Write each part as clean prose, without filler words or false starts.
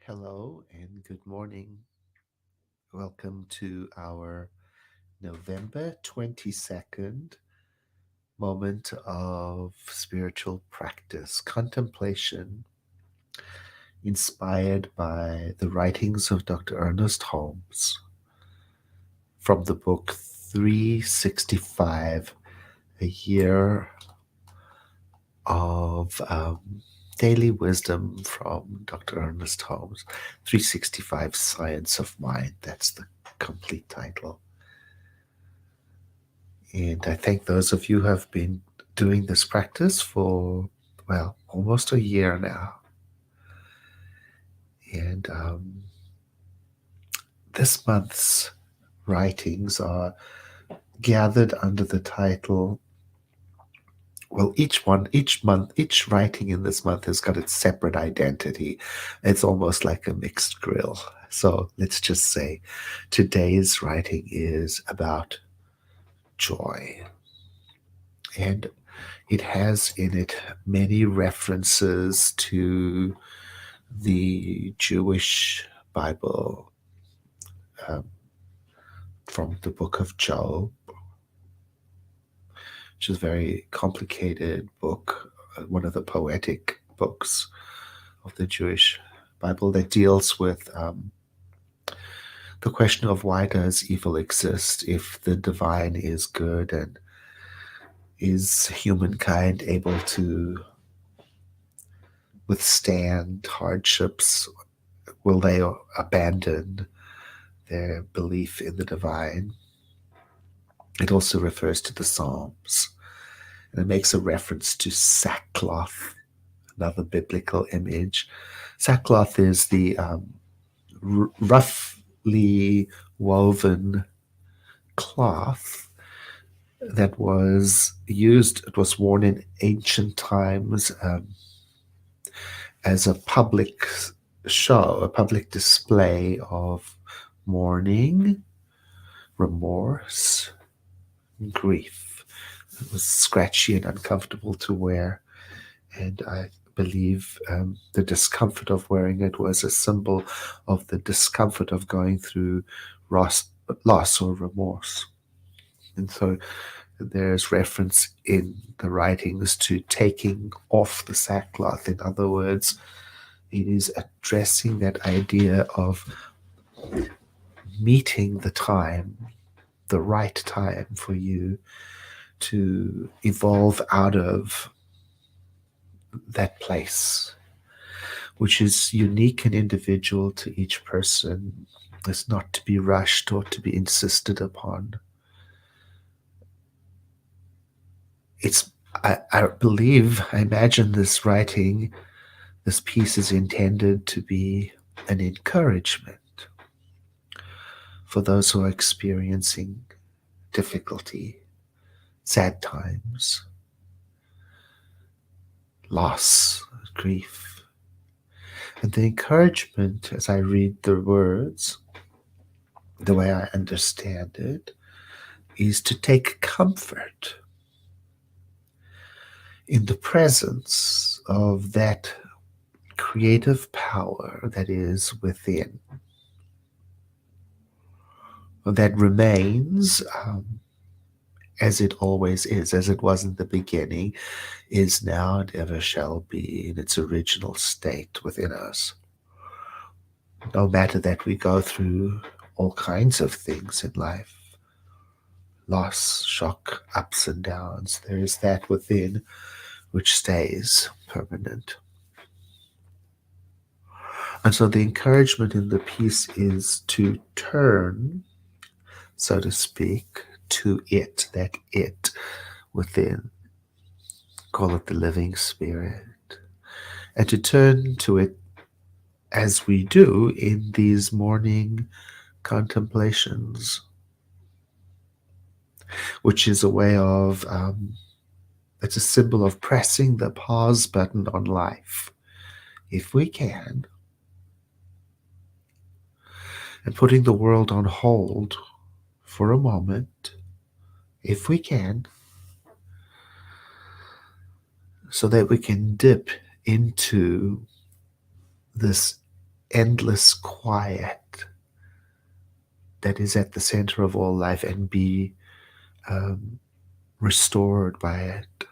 Hello and good morning. Welcome to our November 22nd moment of spiritual practice, contemplation, inspired by the writings of Dr. Ernest Holmes from the book 365, a year of daily wisdom from Dr. Ernest Holmes. 365 Science of Mind. That's the complete title. And I thank those of you who have been doing this practice for, well, almost a year now. And this month's writings are gathered under the title, well, each writing in this month has got its separate identity. It's almost like a mixed grill. So let's just say today's writing is about joy. And it has in it many references to the Jewish Bible, um, from the book of Job, which is a very complicated book, one of the poetic books of the Jewish Bible that deals with the question of why does evil exist if the divine is good, and is humankind able to withstand hardships? Will they abandon their belief in the divine? It also refers to the Psalms, and it makes a reference to sackcloth, another biblical image. Sackcloth is the roughly woven cloth that was used, it was worn in ancient times as a public show, a public display of mourning, remorse, and grief. It was scratchy and uncomfortable to wear, and I believe the discomfort of wearing it was a symbol of the discomfort of going through loss or remorse. And so there's reference in the writings to taking off the sackcloth. In other words, it is addressing that idea of meeting the right time for you to evolve out of that place, which is unique and individual to each person. It's not to be rushed or to be insisted upon. I believe, I imagine this writing, this piece is intended to be an encouragement for those who are experiencing difficulty, sad times, loss, grief. And the encouragement, as I read the words, the way I understand it, is to take comfort in the presence of that creative power that is within, that remains as it always is, as it was in the beginning, is now, and ever shall be in its original state within us. No matter that we go through all kinds of things in life, loss, shock, ups and downs, there is that within which stays permanent. And so the encouragement in the piece is to turn, so to speak, to it, that it within, call it the living spirit, and to turn to it as we do in these morning contemplations, which is a way of, it's a symbol of pressing the pause button on life, if we can, and putting the world on hold for a moment, if we can, so that we can dip into this endless quiet that is at the center of all life and be um, restored by it.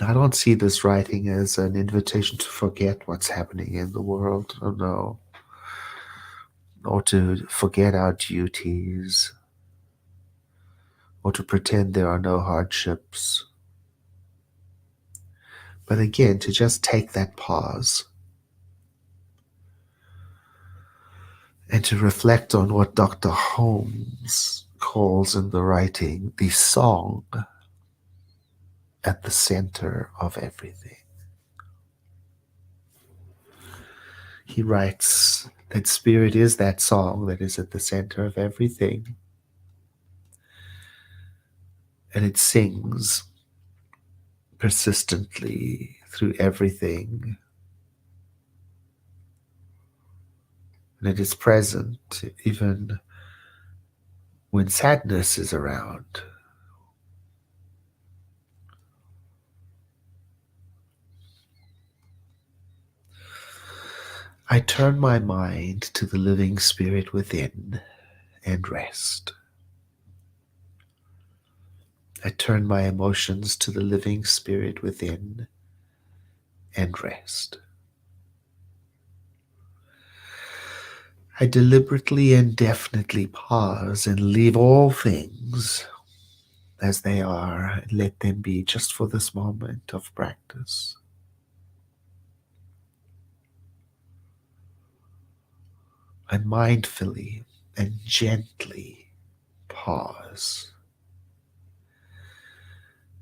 I don't see this writing as an invitation to forget what's happening in the world, oh no, or to forget our duties, or to pretend there are no hardships. But again, to just take that pause and to reflect on what Dr. Holmes calls in the writing the song at the center of everything. He writes that spirit is that song that is at the center of everything, and it sings persistently through everything, and it is present even when sadness is around. I turn my mind to the living spirit within and rest. I turn my emotions to the living spirit within and rest. I deliberately and definitely pause and leave all things as they are and let them be just for this moment of practice. I mindfully and gently pause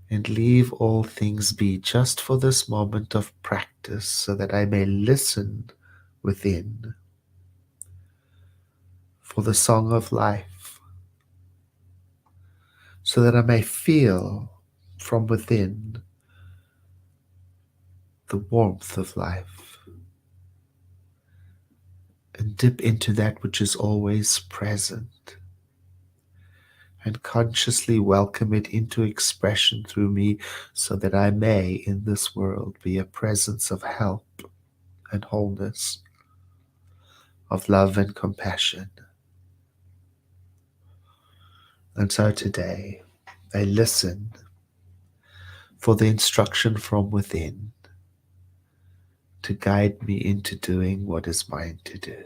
and leave all things be just for this moment of practice so that I may listen within for the song of life, so that I may feel from within the warmth of life and dip into that which is always present and consciously welcome it into expression through me so that I may in this world be a presence of help and wholeness, of love and compassion. And so today I listen for the instruction from within to guide me into doing what is mine to do.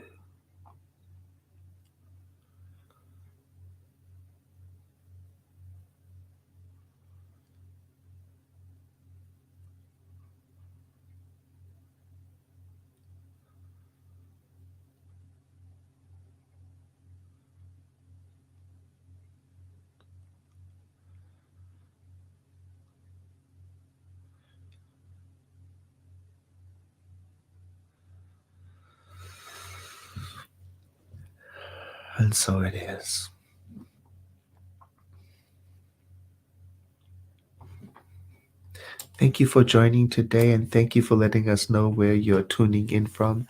And so it is. Thank you for joining today, and thank you for letting us know where you're tuning in from.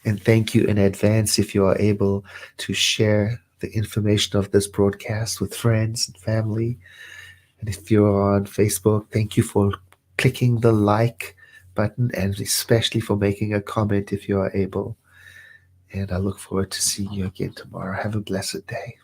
And thank you in advance if you are able to share the information of this broadcast with friends and family. And if you're on Facebook, thank you for clicking the like button and especially for making a comment if you are able. And I look forward to seeing you again tomorrow. Have a blessed day.